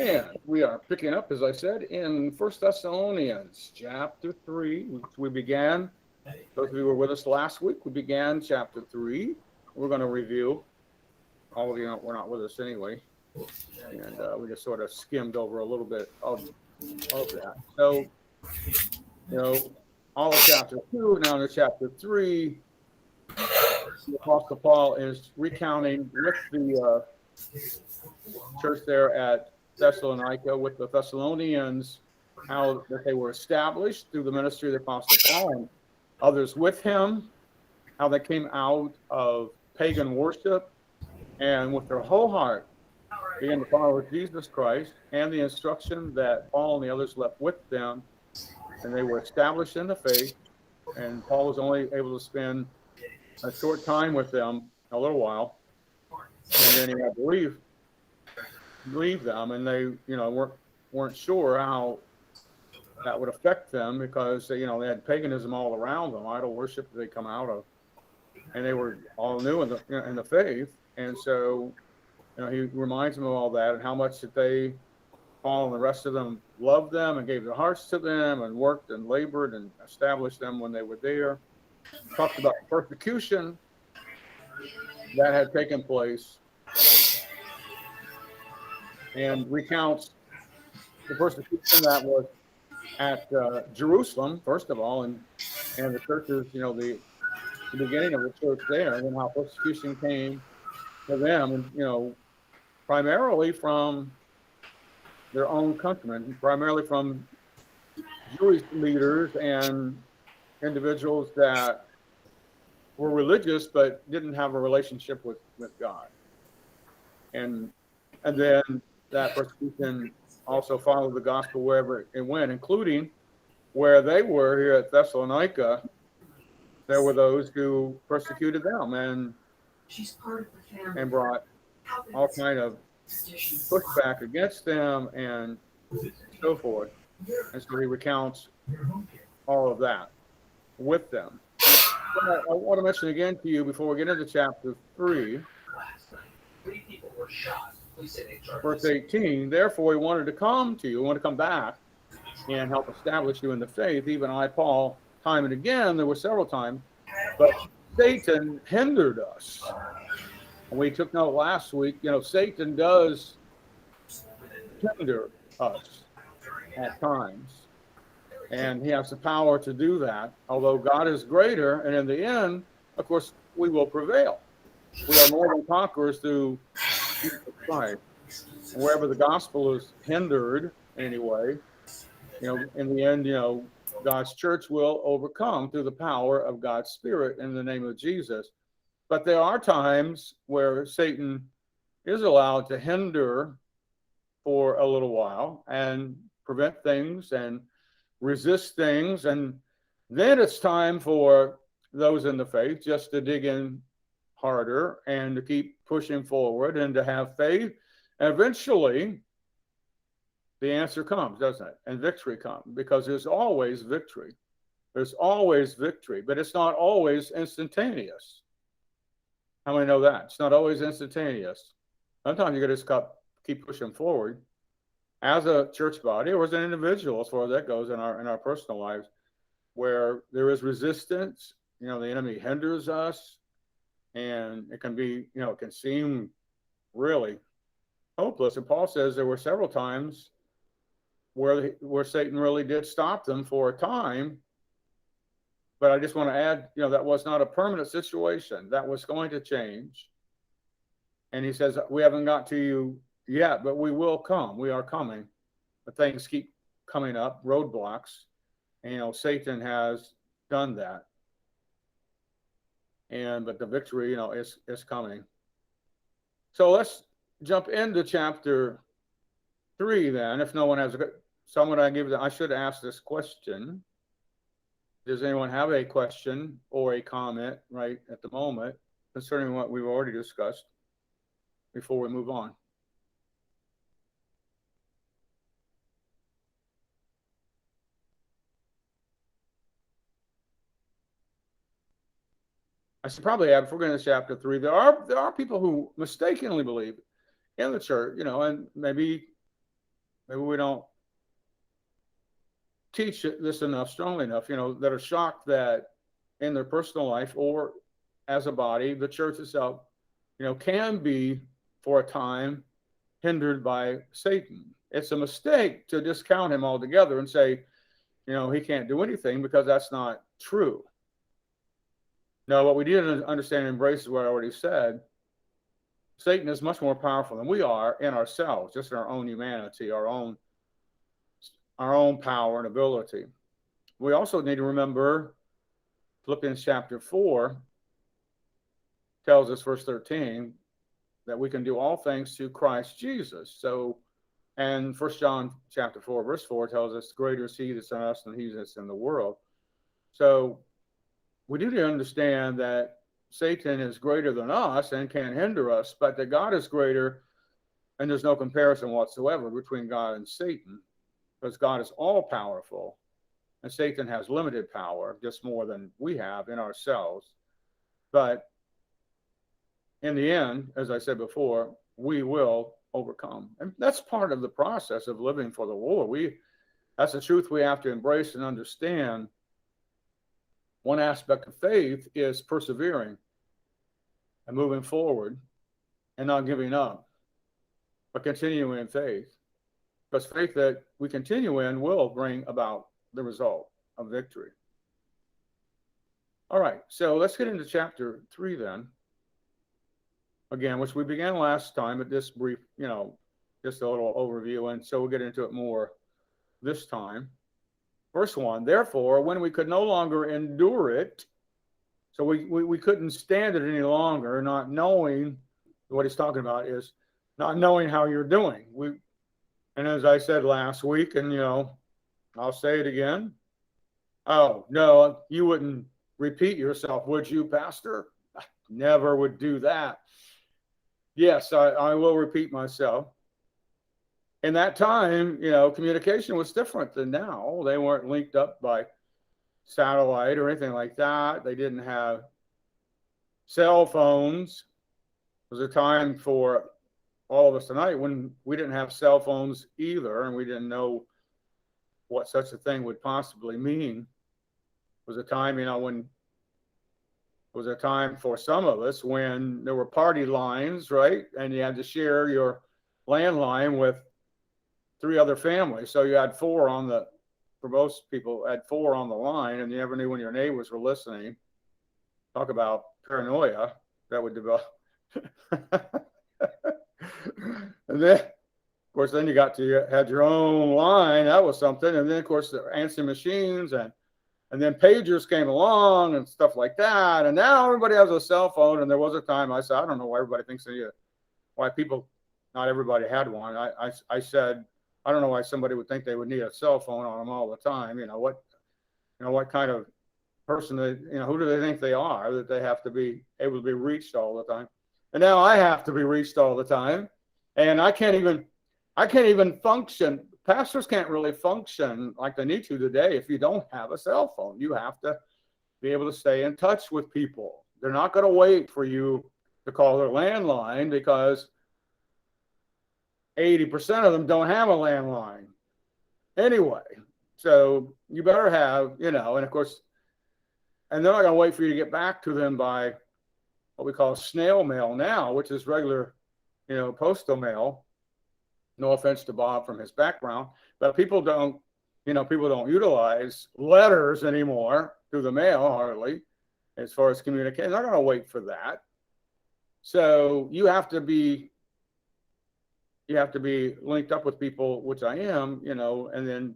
And we are picking up, as I said, in First Thessalonians chapter 3, which we began. Those of you who were with us last week, we began chapter 3. We're going to review. All of you we're not with us anyway. And we just sort of skimmed over a little bit of that. So, all of chapter 2, now into chapter 3, the Apostle Paul is recounting with the church there at Thessalonica, with the Thessalonians, how that they were established through the ministry of the Apostle Paul and others with him, how they came out of pagan worship and with their whole heart began to follow Jesus Christ and the instruction that Paul and the others left with them, and they were established in the faith. And Paul was only able to spend a short time with them, a little while, and then he had to leave them, and they weren't sure how that would affect them, because they had paganism all around them, idol worship that they come out of, and they were all new in the faith. And so he reminds them of all that and how much that they, Paul and the rest of them, loved them and gave their hearts to them and worked and labored and established them when they were there. Talked about the persecution that had taken place, and recounts the persecution that was at Jerusalem, first of all, and the churches, the beginning of the church there, and how persecution came to them, and primarily from their own countrymen, primarily from Jewish leaders and individuals that were religious but didn't have a relationship with God. And then that persecution also followed the gospel wherever it went, including where they were here at Thessalonica. There were those who persecuted them and brought all kind of pushback against them and so forth. And so he recounts all of that with them. But I want to mention again to you before we get into chapter 3, verse 18, therefore we wanted to come to you, we want to come back and help establish you in the faith, even I, Paul, time and again, there were several times, but Satan hindered us. And we took note last week, Satan does hinder us at times. And he has the power to do that, although God is greater. And in the end, of course, we will prevail. We are more than conquerors through Jesus Christ. And wherever the gospel is hindered anyway, in the end, God's church will overcome through the power of God's Spirit in the name of Jesus. But there are times where Satan is allowed to hinder for a little while and prevent things and resist things. And then it's time for those in the faith just to dig in harder and to keep pushing forward and to have faith. And eventually, the answer comes, doesn't it? And victory comes, because there's always victory. There's always victory, but it's not always instantaneous. How many know that? It's not always instantaneous. Sometimes you got to just keep pushing forward as a church body or as an individual, as far as that goes in our personal lives, where there is resistance. The enemy hinders us, and it can be, it can seem really hopeless. And Paul says there were several times where Satan really did stop them for a time. But I just want to add, that was not a permanent situation. That was going to change. And he says, we haven't got to you yet, but we will come. We are coming. But things keep coming up, roadblocks. And, Satan has done that. But the victory, is coming. So let's jump into chapter 3 then. If no one has I should ask this question. Does anyone have a question or a comment right at the moment concerning what we've already discussed before we move on? I should probably add, before we get into chapter 3, there are people who mistakenly believe in the church, and maybe maybe we don't teach this enough, strongly enough, that are shocked that in their personal life or as a body, the church itself, can be for a time hindered by Satan. It's a mistake to discount him altogether and say, he can't do anything, because that's not true. No, what we need to understand and embrace is what I already said. Satan is much more powerful than we are in ourselves, just in our own humanity, our own power and ability. We also need to remember Philippians chapter 4 tells us, verse 13, that we can do all things through Christ Jesus. So, and 1 John chapter 4, verse 4 tells us, greater is he that's in us than he that's in the world. So we need to understand that Satan is greater than us and can hinder us, but that God is greater, and there's no comparison whatsoever between God and Satan, because God is all powerful and Satan has limited power, just more than we have in ourselves. But in the end, as I said before, we will overcome. And that's part of the process of living for the Lord. That's the truth we have to embrace and understand. One aspect of faith is persevering and moving forward and not giving up, but continuing in faith. Because faith that we continue in will bring about the result of victory. All right, so let's get into chapter 3 then. Again, which we began last time at this brief, just a little overview, and so we'll get into it more this time. Verse 1, therefore, when we could no longer endure it, so we couldn't stand it any longer, not knowing, what he's talking about is not knowing how you're doing. And as I said last week, and I'll say it again. Oh, no, you wouldn't repeat yourself, would you, Pastor? I never would do that. Yes, I will repeat myself. In that time, communication was different than now. They weren't linked up by satellite or anything like that. They didn't have cell phones. It was a time for all of us tonight when we didn't have cell phones either, and we didn't know what such a thing would possibly mean. It was a time, when it was a time for some of us when there were party lines, right? And you had to share your landline with 3 other families. So you had 4 for most people, had 4 on the line, and you never knew when your neighbors were listening. Talk about paranoia that would develop. And then, of course, then you had your own line. That was something. And then, of course, the answering machines and then pagers came along and stuff like that. And now everybody has a cell phone. And there was a time I said, I don't know why everybody thinks not everybody had one. I said, I don't know why somebody would think they would need a cell phone on them all the time. What kind of person, who do they think they are, that they have to be able to be reached all the time? And now I have to be reached all the time. And I can't even function. Pastors can't really function like they need to today if you don't have a cell phone. You have to be able to stay in touch with people. They're not going to wait for you to call their landline, because 80% of them don't have a landline anyway. So you better have, and of course, and they're not going to wait for you to get back to them by what we call snail mail now, which is regular, postal mail. No offense to Bob from his background, but people don't utilize letters anymore through the mail, hardly, as far as communication. They're not going to wait for that. So you have to be linked up with people, which I am, and then,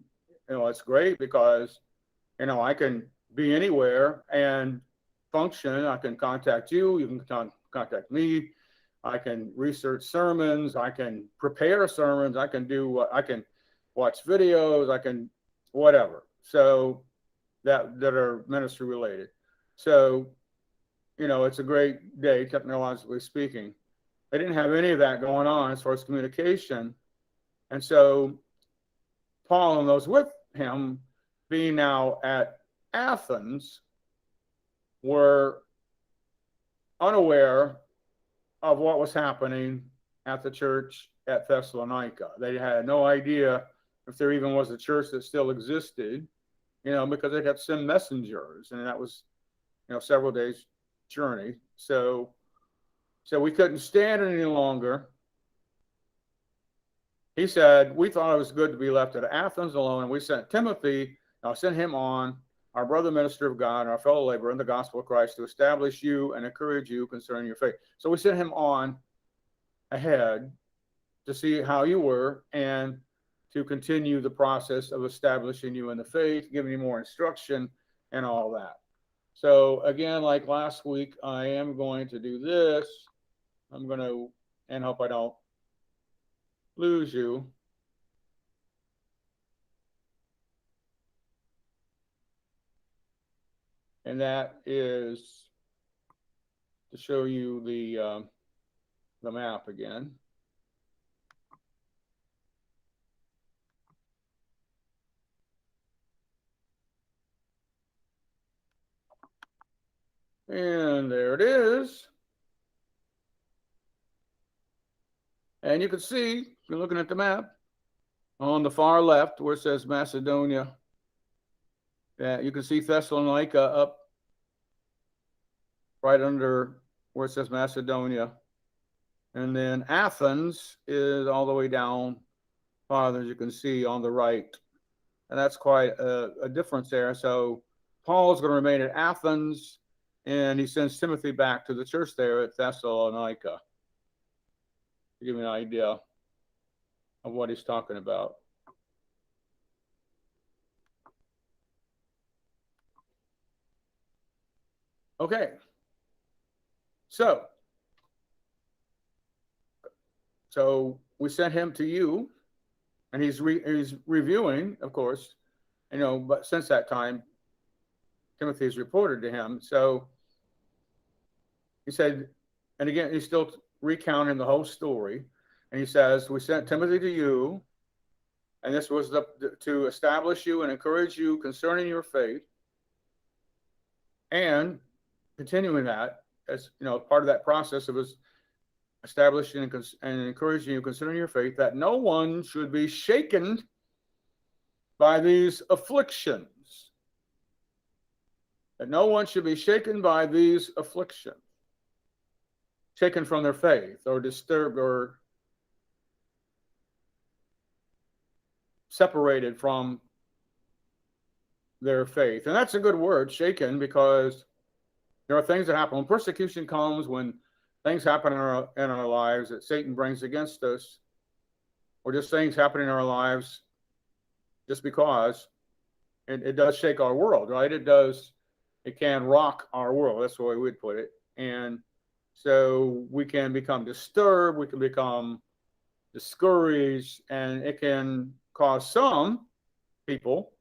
it's great because, I can be anywhere and function. I can contact you. You can contact me. I can research sermons. I can prepare sermons. I can watch videos. I can whatever. So that are ministry related. So, it's a great day, technologically speaking. They didn't have any of that going on as far as communication. And so Paul and those with him, being now at Athens, were unaware of what was happening at the church at Thessalonica. They had no idea if there even was a church that still existed, because they'd have to send messengers, and that was, several days journey. So we couldn't stand it any longer. He said, we thought it was good to be left at Athens alone, and we sent Timothy, I'll send him on, our brother minister of God, our fellow laborer in the gospel of Christ, to establish you and encourage you concerning your faith. So we sent him on ahead to see how you were and to continue the process of establishing you in the faith, giving you more instruction and all that. So again, like last week, I am going to do this. I'm going to, and hope I don't lose you. And that is to show you the map again. And there it is. And you can see, if you're looking at the map, on the far left where it says Macedonia, you can see Thessalonica up right under where it says Macedonia. And then Athens is all the way down farther, as you can see on the right. And that's quite a difference there. So Paul's going to remain at Athens, and he sends Timothy back to the church there at Thessalonica, to give you an idea of what he's talking about. Okay. So we sent him to you, and he's reviewing, of course, but since that time, Timothy's reported to him. So he said, and again, he's still recounting the whole story. And he says, we sent Timothy to you, and this was to establish you and encourage you concerning your faith. And continuing that, as part of that process, it was establishing and encouraging you concerning your faith, that no one should be shaken by these afflictions. That no one should be shaken by these afflictions, taken from their faith, or disturbed, or separated from their faith. And that's a good word, shaken, because there are things that happen when persecution comes, when things happen in our lives that Satan brings against us, or just things happen in our lives just because it does shake our world, right? It can rock our world. That's the way we'd put it. And so we can become disturbed, we can become discouraged, and it can cause some people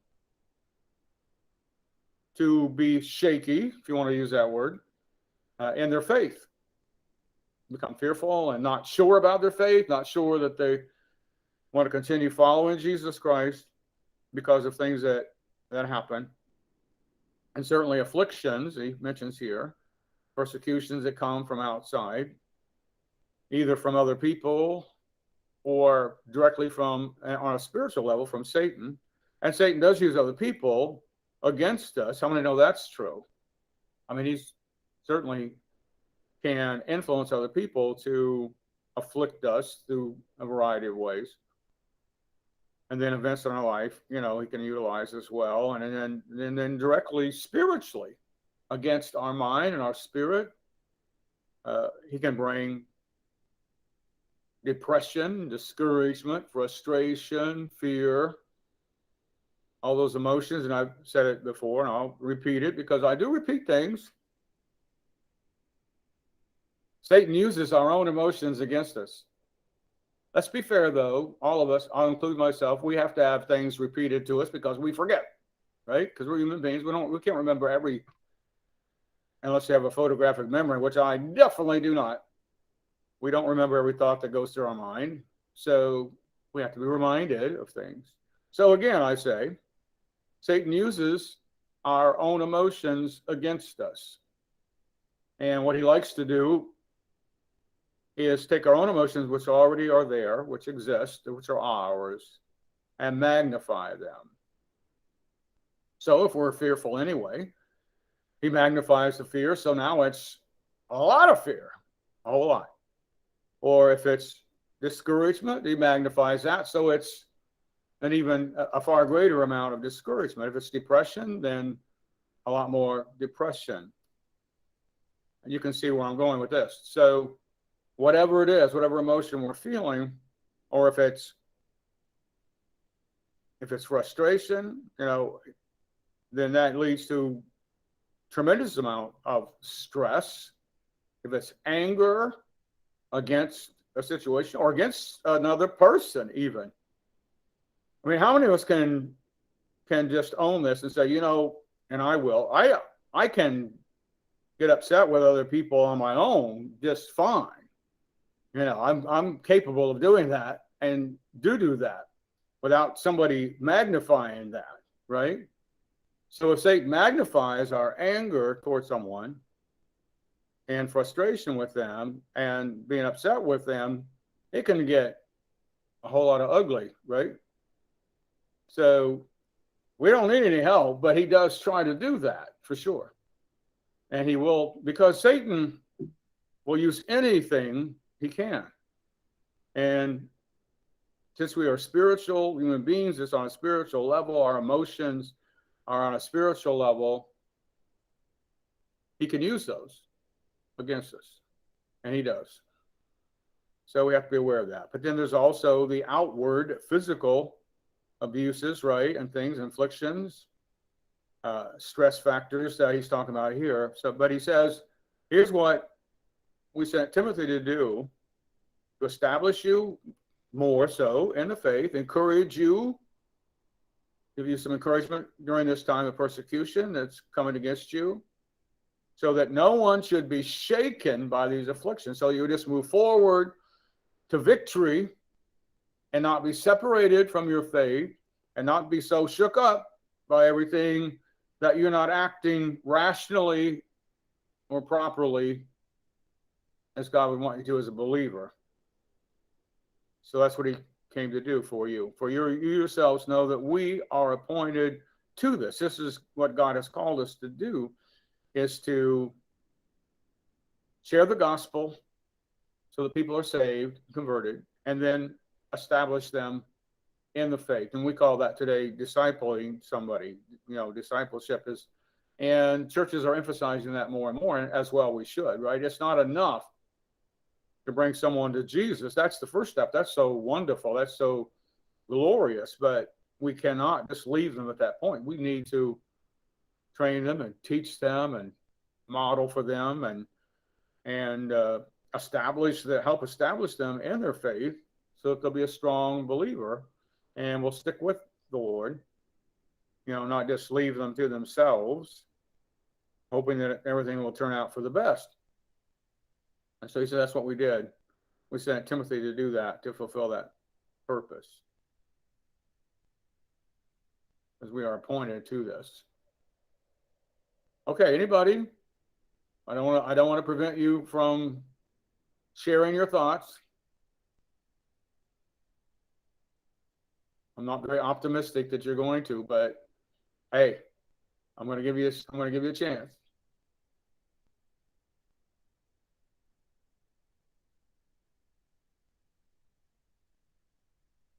to be shaky, if you want to use that word, in their faith. Become fearful and not sure about their faith, not sure that they want to continue following Jesus Christ because of things that happen. And certainly afflictions, he mentions here, persecutions that come from outside, either from other people or directly from, on a spiritual level, from Satan. And Satan does use other people against us. How many know that's true? I mean, he's certainly can influence other people to afflict us through a variety of ways. And then events in our life, he can utilize as well. And then directly spiritually against our mind and our spirit, he can bring depression, discouragement, frustration, fear, all those emotions. And I've said it before, and I'll repeat it because I do repeat things. Satan uses our own emotions against us. Let's be fair, though. All of us, I'll include myself, we have to have things repeated to us because we forget, right? Because we're human beings. We can't remember every, unless you have a photographic memory, which I definitely do not. We don't remember every thought that goes through our mind. So we have to be reminded of things. So again, I say, Satan uses our own emotions against us. And what he likes to do is take our own emotions, which already are there, which exist, which are ours, and magnify them. So if we're fearful anyway, he magnifies the fear. So now it's a lot of fear, a whole lot. Or if it's discouragement, he magnifies that. So it's an even a far greater amount of discouragement. If it's depression, then a lot more depression. And you can see where I'm going with this. So whatever it is, whatever emotion we're feeling, or if it's frustration, then that leads to tremendous amount of stress. If it's anger against a situation or against another person, even. I mean, how many of us can just own this and say, and I will, I can get upset with other people on my own just fine. I'm capable of doing that and do that without somebody magnifying that, right? So if Satan magnifies our anger towards someone and frustration with them and being upset with them, it can get a whole lot of ugly, right? So we don't need any help, but he does try to do that for sure. And he will, because Satan will use anything he can. And since we are spiritual human beings, it's on a spiritual level, our emotions are on a spiritual level, he can use those against us. And he does. So we have to be aware of that. But then there's also the outward physical abuses, right? And things, inflictions, stress factors that he's talking about here. So, but he says, here's what we sent Timothy to do, to establish you more so in the faith, encourage you, give you some encouragement during this time of persecution that's coming against you, so that no one should be shaken by these afflictions. So you just move forward to victory and not be separated from your faith and not be so shook up by everything that you're not acting rationally or properly as God would want you to as a believer. So that's what he came to do for you. For you yourselves know that we are appointed to this. This is what God has called us to do, is to share the gospel so that people are saved, converted, and then establish them in the faith. And we call that today discipling somebody. Discipleship is, and churches are emphasizing that more and more, and as well we should, right? It's not enough to bring someone to Jesus. That's the first step. That's so wonderful. That's so glorious. But we cannot just leave them at that point. We need to train them and teach them and model for them and help establish them in their faith so that they'll be a strong believer and will stick with the Lord. Not just leave them to themselves, hoping that everything will turn out for the best. And so he said, that's what we did. We sent Timothy to do that, to fulfill that purpose, as we are appointed to this. Okay, anybody? I don't want to prevent you from sharing your thoughts. I'm not very optimistic that you're going to, but hey, I'm going to give you a chance.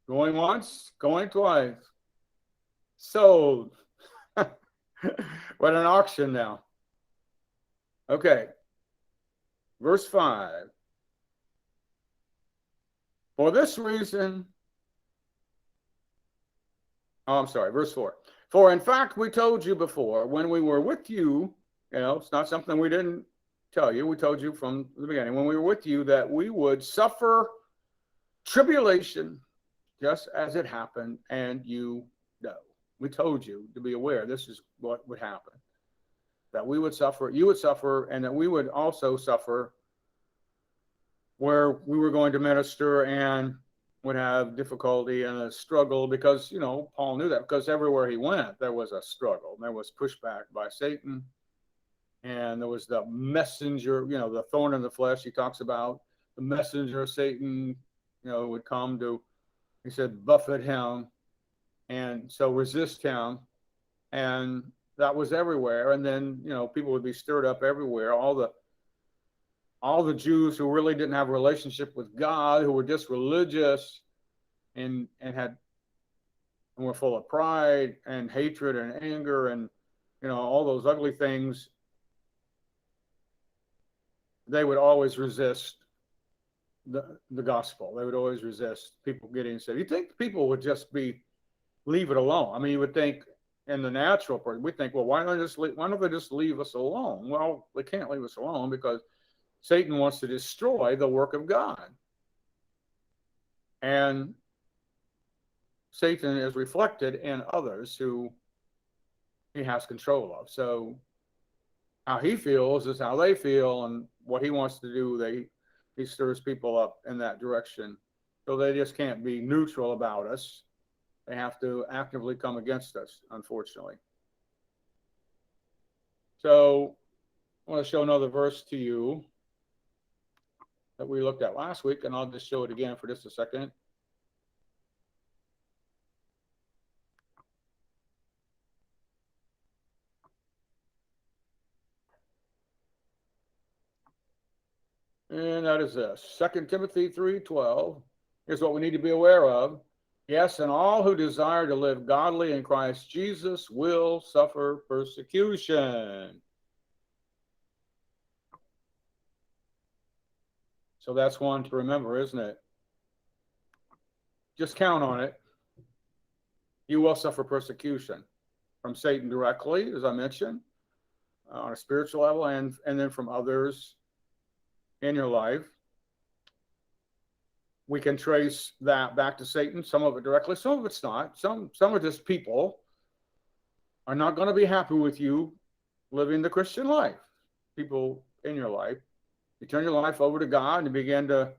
Going once, going twice. Sold. What an auction now. Okay. Verse 5. For this reason, verse 4. For in fact, we told you before, when we were with you, it's not something we didn't tell you. We told you from the beginning, when we were with you, that we would suffer tribulation just as it happened, and you know. We told you to be aware this is what would happen. That we would suffer, you would suffer, and that we would also suffer where we were going to minister and would have difficulty and a struggle because, Paul knew that, because everywhere he went, there was a struggle. There was pushback by Satan, and there was the messenger, the thorn in the flesh he talks about. The messenger of Satan, would come to, he said, buffet him And so resist him. And that was everywhere. And then, people would be stirred up everywhere. All the Jews who really didn't have a relationship with God, who were just religious and were full of pride and hatred and anger and all those ugly things, they would always resist the gospel. They would always resist people getting saved. You think people would just leave it alone? I mean, you would think in the natural person, we think, well, why don't they just leave us alone? Well, they can't leave us alone because Satan wants to destroy the work of God. And Satan is reflected in others who he has control of. So how he feels is how they feel, and what he wants to do, he stirs people up in that direction. So they just can't be neutral about us. They have to actively come against us, unfortunately. So I want to show another verse to you that we looked at last week, and I'll just show it again for just a second. And that is this, 2 Timothy 3:12. Here's what we need to be aware of. Yes, and all who desire to live godly in Christ Jesus will suffer persecution. So that's one to remember, isn't it? Just count on it. You will suffer persecution from Satan directly, as I mentioned, on a spiritual level, and then from others in your life. We can trace that back to Satan, some of it directly, some of it's not. Some of just people are not going to be happy with you living the Christian life. People in your life, you turn your life over to God and you begin to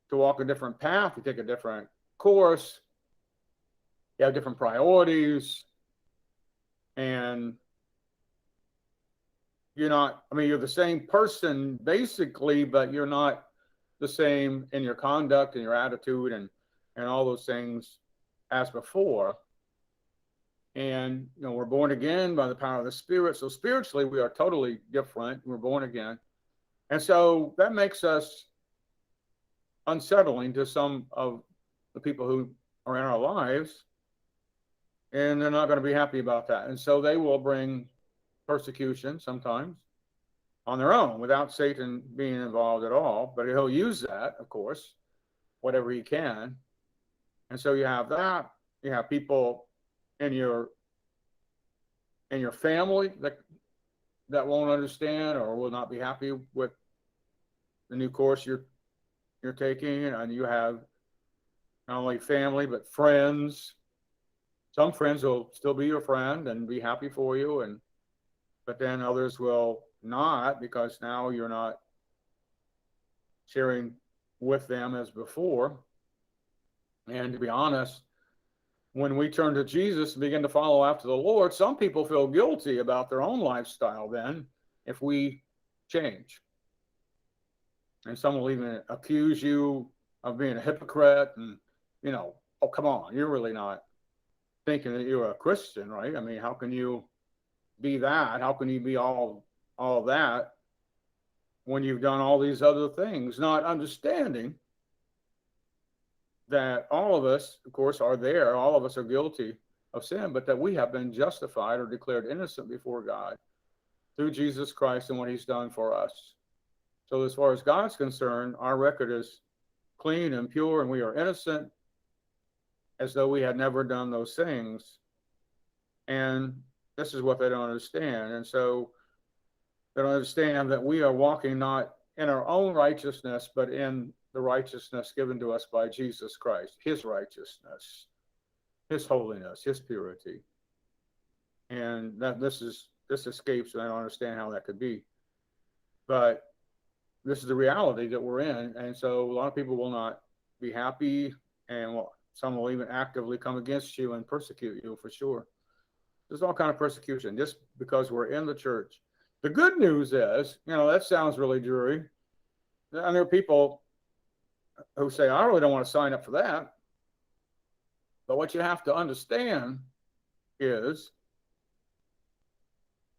walk a different path, you take a different course, you have different priorities, and you're the same person basically, but you're not the same in your conduct and your attitude and all those things as before. And we're born again by the power of the Spirit. So spiritually, we are totally different. We're born again. And so that makes us unsettling to some of the people who are in our lives. And they're not going to be happy about that. And so they will bring persecution sometimes on their own without Satan being involved at all. But he'll use that, of course, whatever he can. And so you have that. You have people in your family that won't understand or will not be happy with the new course you're taking. And you have not only family but friends. Some friends will still be your friend and be happy for you, but then others will not, because now you're not sharing with them as before. And to be honest, when we turn to Jesus and begin to follow after the Lord, some people feel guilty about their own lifestyle then if we change. And some will even accuse you of being a hypocrite and, oh, come on, you're really not thinking that you're a Christian, right? I mean, how can you be that? How can you be all that when you've done all these other things? Not understanding that all of us, of course, are there. All of us are guilty of sin, but that we have been justified or declared innocent before God through Jesus Christ and what he's done for us. So as far as God's concerned, our record is clean and pure, and we are innocent as though we had never done those things. And this is what they don't understand. And so they don't understand that we are walking not in our own righteousness, but in the righteousness given to us by Jesus Christ, his righteousness, his holiness, his purity. And that this escapes, and I don't understand how that could be. But this is the reality that we're in. And so a lot of people will not be happy, and some will even actively come against you and persecute you for sure. There's all kind of persecution just because we're in the church. The good news is, that sounds really dreary. And there are people who say, I really don't want to sign up for that. But what you have to understand is,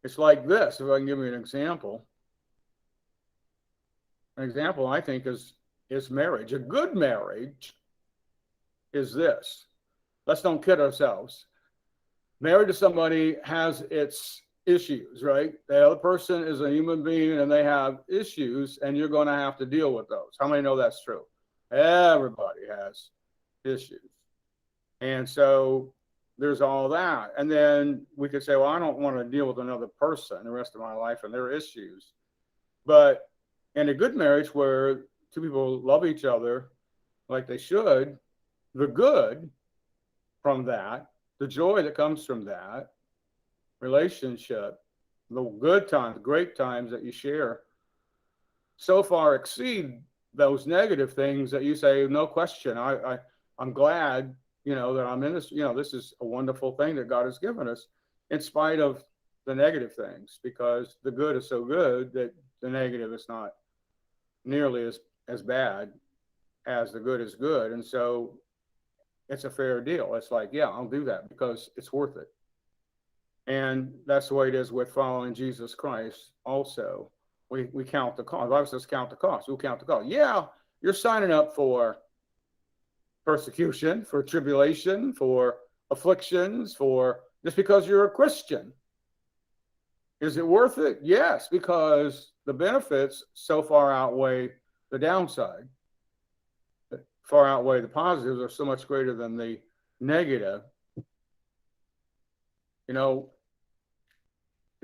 it's like this. If I can give you an example I think is marriage. A good marriage is this. Let's don't kid ourselves. Married to somebody has its issues, right? The other person is a human being and they have issues, and you're going to have to deal with those. How many know that's true? Everybody has issues. And so there's all that. And then we could say, well, I don't want to deal with another person the rest of my life and their issues. But in a good marriage where two people love each other like they should, the good from that, the joy that comes from that relationship, the good times, great times that you share, so far exceed those negative things that you say, no question, I'm glad, that I'm in this, this is a wonderful thing that God has given us, in spite of the negative things, because the good is so good that the negative is not nearly as bad as the good is good. And so it's a fair deal. It's like, yeah, I'll do that because it's worth it. And that's the way it is with following Jesus Christ also. We count the cost. The Bible says count the cost. We'll count the cost. Yeah, you're signing up for persecution, for tribulation, for afflictions, for just because you're a Christian. Is it worth it? Yes, because the benefits so far outweigh the downside. Far outweigh the positives, are so much greater than the negative. The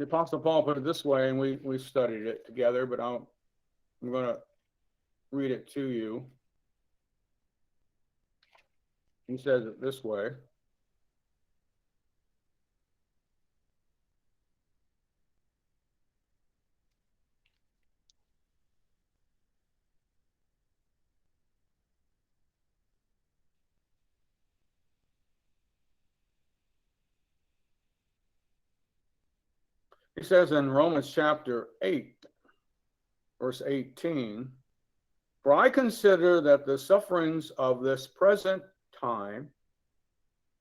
Apostle Paul put it this way, and we studied it together, but I'm going to read it to you. He says it this way. He says in Romans chapter 8, verse 18, for I consider that the sufferings of this present time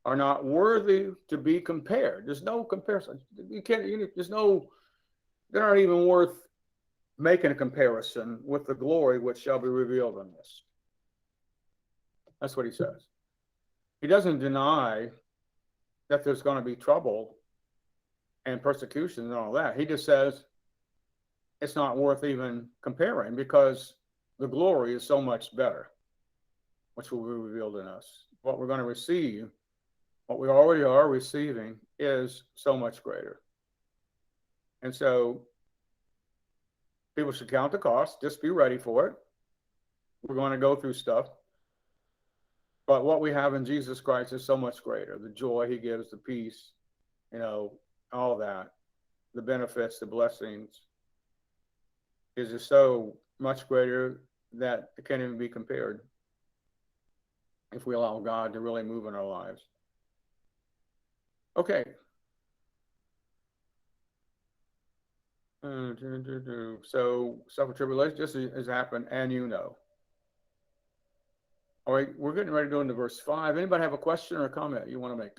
are not worthy to be compared. There's no comparison. They're not even worth making a comparison with the glory which shall be revealed in us. That's what he says. He doesn't deny that there's going to be trouble and persecution and all that. He just says it's not worth even comparing because the glory is so much better, which will be revealed in us. What we're going to receive, what we already are receiving, is so much greater. And so people should count the cost, just be ready for it. We're going to go through stuff. But what we have in Jesus Christ is so much greater. The joy he gives, the peace, all that, the benefits, the blessings, is just so much greater that it can't even be compared if we allow God to really move in our lives. Okay. So suffer tribulation just has happened, and All right, we're getting ready to go into verse 5. Anybody have a question or a comment you want to make?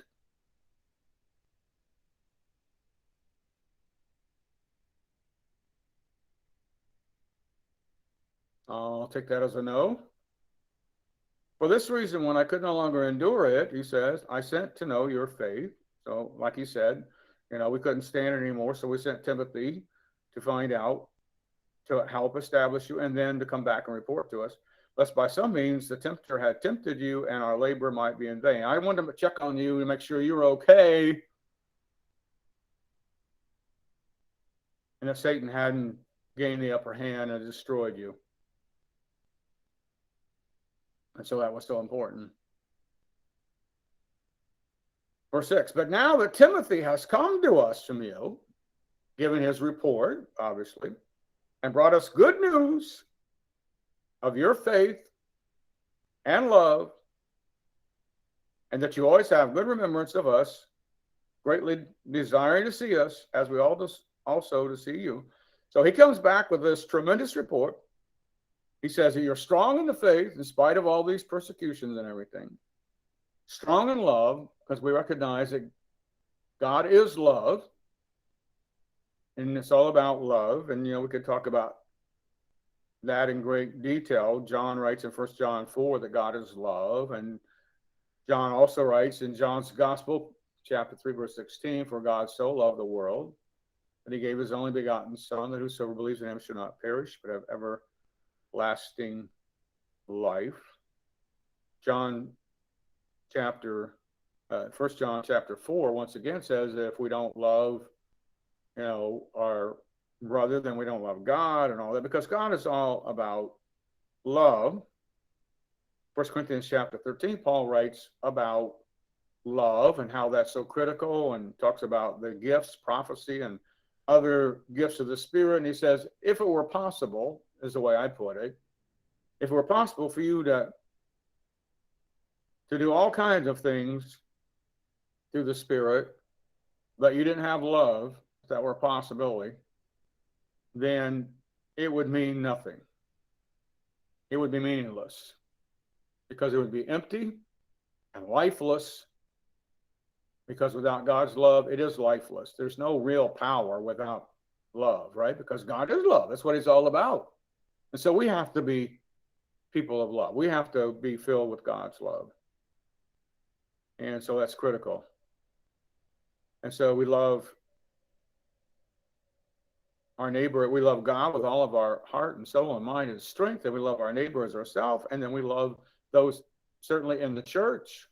I'll take that as a no. For this reason, when I could no longer endure it, he says, I sent to know your faith. So like he said, we couldn't stand it anymore. So we sent Timothy to find out, to help establish you, and then to come back and report to us, lest by some means the tempter had tempted you and our labor might be in vain. I wanted to check on you to make sure you're okay. And if Satan hadn't gained the upper hand and destroyed you. And so that was so important. Verse 6, but now that Timothy has come to us from you, given his report, obviously, and brought us good news of your faith and love, and that you always have good remembrance of us, greatly desiring to see us, as we all also to see you. So he comes back with this tremendous report. He says that you're strong in the faith in spite of all these persecutions and everything. strong in love, because we recognize that God is love, and it's all about love. And, we could talk about that in great detail. John writes in 1 John 4 that God is love. And John also writes in John's Gospel, chapter 3, verse 16, for God so loved the world that he gave his only begotten Son, that whosoever believes in him should not perish, but have everlasting life. John chapter 1 John chapter 4 once again says that if we don't love our brother, then we don't love God and all that, because God is all about love. 1 Corinthians chapter 13, Paul writes about love and how that's so critical, and talks about the gifts, prophecy, and other gifts of the Spirit. And he says, if it were possible, is the way I put it, if it were possible for you to do all kinds of things through the Spirit, but you didn't have love, if that were a possibility, then it would mean nothing. It would be meaningless, because it would be empty and lifeless, because without God's love, it is lifeless. There's no real power without love, right? Because God is love. That's what it's all about. And so we have to be people of love. We have to be filled with God's love. And so that's critical. And so we love our neighbor. We love God with all of our heart and soul and mind and strength. And we love our neighbor as ourselves. And then we love those certainly in the church,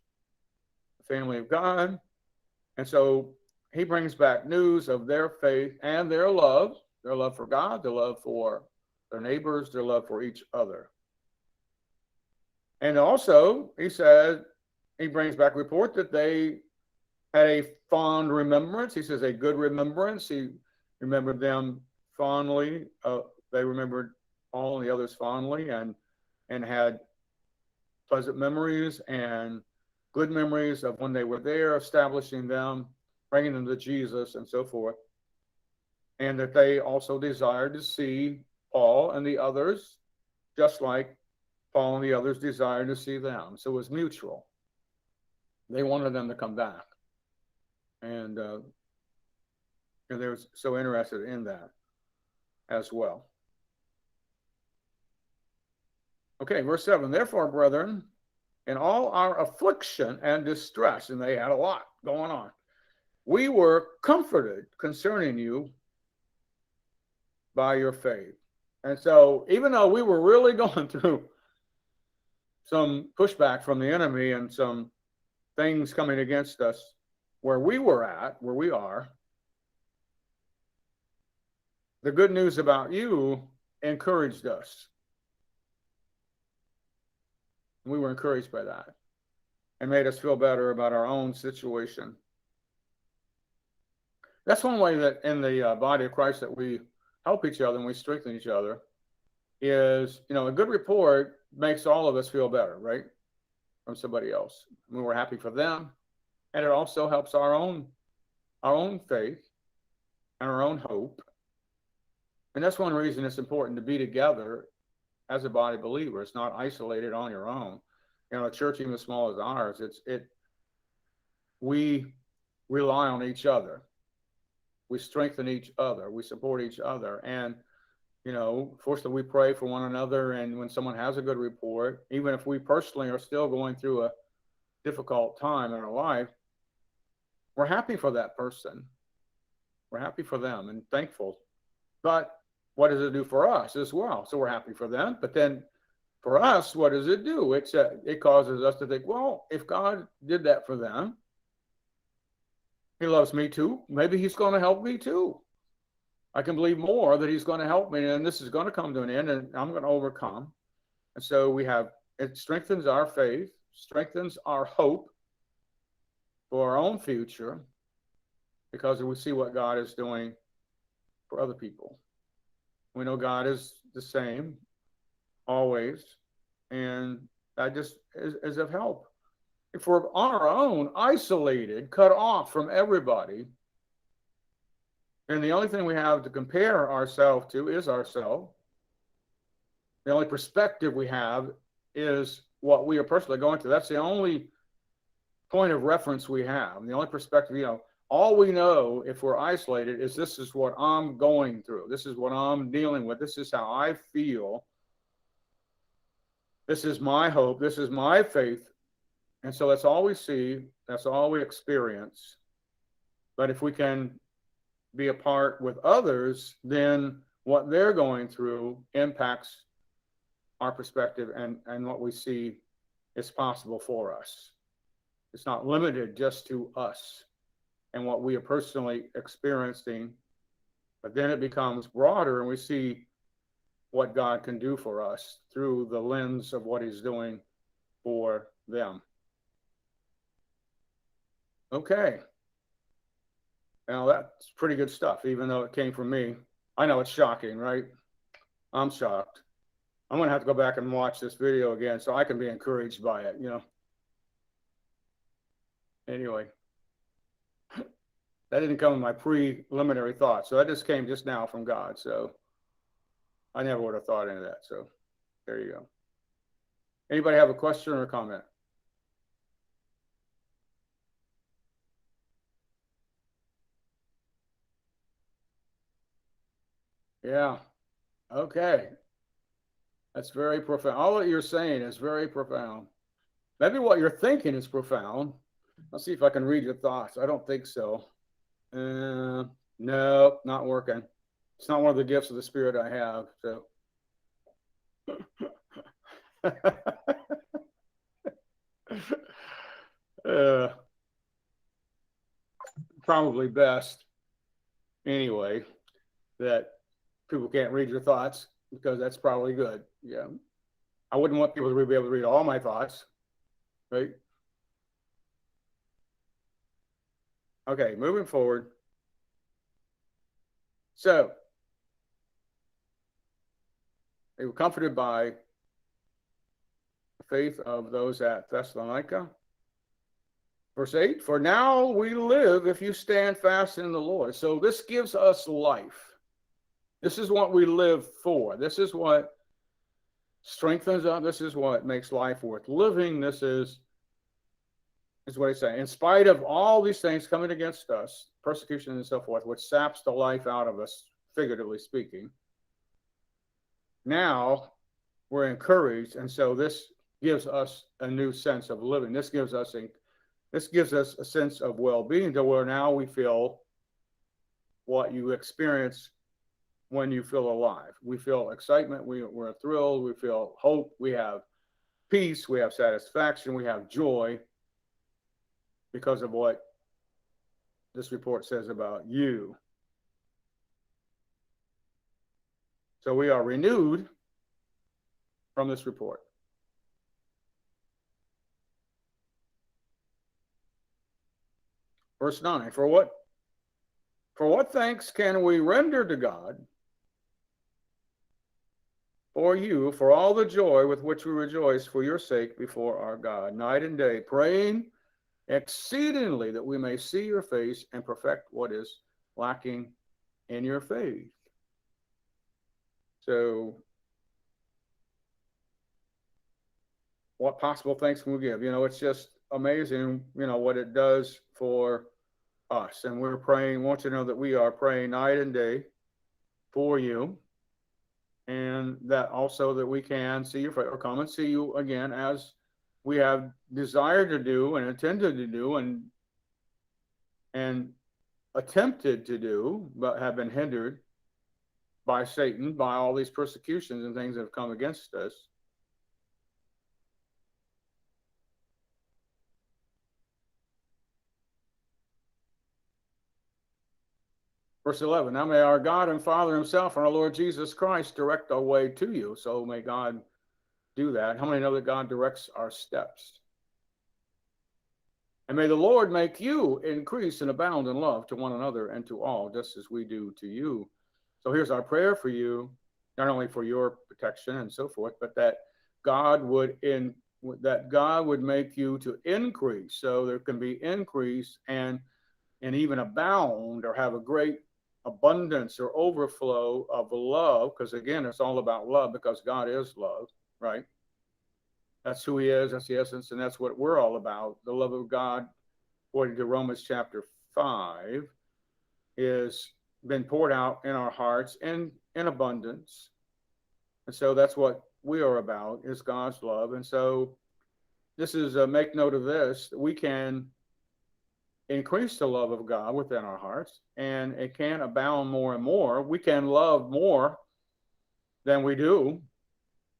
the family of God. And so he brings back news of their faith and their love for God, their love for their neighbors, their love for each other. And also, he said, he brings back a report that they had a fond remembrance. He says a good remembrance. He remembered them fondly. They remembered all the others fondly, and had pleasant memories and good memories of when they were there, establishing them, bringing them to Jesus, and so forth. And that they also desired to see Paul and the others, just like Paul and the others desired to see them. So it was mutual. They wanted them to come back. And they were so interested in that as well. Okay, verse 7. Therefore, brethren, in all our affliction and distress, and they had a lot going on, we were comforted concerning you by your faith. And so even though we were really going through some pushback from the enemy and some things coming against us where we are, the good news about you encouraged us. We were encouraged by that and made us feel better about our own situation. That's one way that in the body of Christ that we help each other and we strengthen each other is, a good report makes all of us feel better, right? From somebody else. We were happy for them. And it also helps our own faith and our own hope. And that's one reason it's important to be together as a body believer. It's not isolated on your own. A church even as small as ours, we rely on each other. We strengthen each other. We support each other. And, fortunately, we pray for one another. And when someone has a good report, even if we personally are still going through a difficult time in our life, we're happy for that person. We're happy for them and thankful. But what does it do for us as well? So we're happy for them. But then for us, what does it do? It causes us to think, well, if God did that for them, he loves me too. Maybe he's going to help me too. I can believe more that he's going to help me, and this is going to come to an end, and I'm going to overcome. And so it strengthens our faith, strengthens our hope for our own future, because we see what God is doing for other people. We know God is the same always, and that just is of help. If we're on our own, isolated, cut off from everybody, and the only thing we have to compare ourselves to is ourselves, the only perspective we have is what we are personally going through. That's the only point of reference we have. The only perspective, all we know if we're isolated is this is what I'm going through. This is what I'm dealing with. This is how I feel. This is my hope. This is my faith. And so that's all we see. That's all we experience. But if we can be apart with others, then what they're going through impacts our perspective and what we see is possible for us. It's not limited just to us and what we are personally experiencing, but then it becomes broader and we see what God can do for us through the lens of what he's doing for them. Okay. Now that's pretty good stuff, even though it came from me. I know it's shocking, right? I'm shocked. I'm going to have to go back and watch this video again so I can be encouraged by it, Anyway, that didn't come in my preliminary thoughts. So that just came just now from God. So I never would have thought into that. So there you go. Anybody have a question or a comment? Yeah. Okay. That's very profound. All that you're saying is very profound. Maybe what you're thinking is profound. Let's see if I can read your thoughts. I don't think so. No, not working. It's not one of the gifts of the Spirit I have. So probably best anyway that people can't read your thoughts, because that's probably good. Yeah. I wouldn't want people to be able to read all my thoughts, right? Okay, moving forward. So they were comforted by the faith of those at Thessalonica. Verse 8, for now we live if you stand fast in the Lord. So this gives us life. This is what we live for. This is what strengthens us. This is what makes life worth living. This is what he's saying. In spite of all these things coming against us, persecution and so forth, which saps the life out of us, figuratively speaking, now we're encouraged. And so this gives us a new sense of living. This gives us a sense of well-being, to where now we feel what you experience when you feel alive. We feel excitement, we're thrilled, we feel hope, we have peace, we have satisfaction, we have joy because of what this report says about you. So we are renewed from this report. Verse 9, for what thanks can we render to God for you, for all the joy with which we rejoice for your sake before our God, night and day, praying exceedingly that we may see your face and perfect what is lacking in your faith. So what possible thanks can we give? It's just amazing, what it does for us. And we're praying, want you to know that we are praying night and day for you. And that also that we can see your face, or come and see you again, as we have desired to do and intended to do and attempted to do, but have been hindered by Satan, by all these persecutions and things that have come against us. Verse 11, now may our God and Father himself and our Lord Jesus Christ direct our way to you. So may God do that. How many know that God directs our steps? And may the Lord make you increase and abound in love to one another and to all, just as we do to you. So here's our prayer for you, not only for your protection and so forth, but that God would make you to increase, so there can be increase and even abound, or have a great abundance or overflow of love, because again, it's all about love, because God is love, right? That's who he is. That's the essence. And that's what we're all about. The love of God, according to Romans chapter 5, is been poured out in our hearts in abundance. And so that's what we are about, is God's love. And so this is make note of this. We can increase the love of God within our hearts, and it can abound more and more. We can love more than we do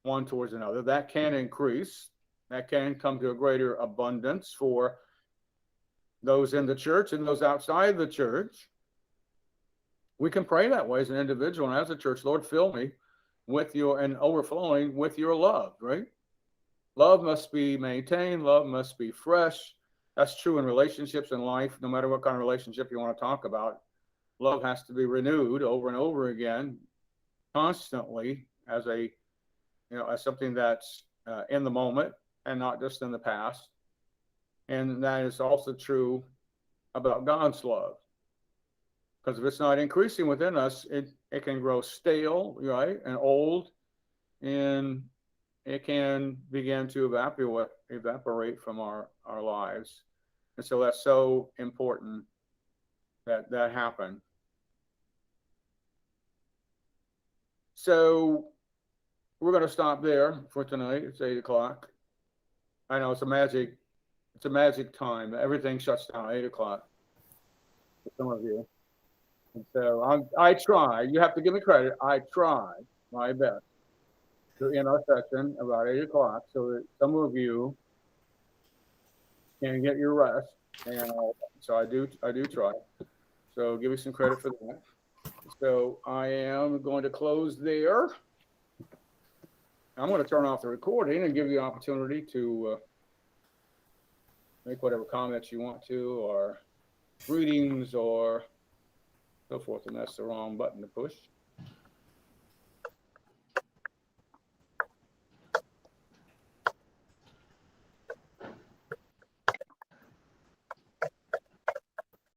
one towards another. That can increase. That can come to a greater abundance for those in the church and those outside the church. We can pray that way as an individual and as a church. Lord, fill me with your, and overflowing with your love, right? Love must be maintained. Love must be fresh. That's true in relationships in life, no matter what kind of relationship you want to talk about. Love has to be renewed over and over again, constantly, as a, as something that's in the moment and not just in the past. And that is also true about God's love. Because if it's not increasing within us, it can grow stale, right, and old, and it can begin to evaporate from our lives. And so that's so important that happen. So we're going to stop there for tonight. It's 8 o'clock. I know it's a magic time. Everything shuts down at 8 o'clock for some of you. And so I try. You have to give me credit. I try my best to end our session about 8 o'clock so that some of you can get your rest. And so I do try. So give me some credit for that. So I am going to close there. I'm going to turn off the recording and give you the opportunity to make whatever comments you want to, or greetings, or so forth. And that's the wrong button to push.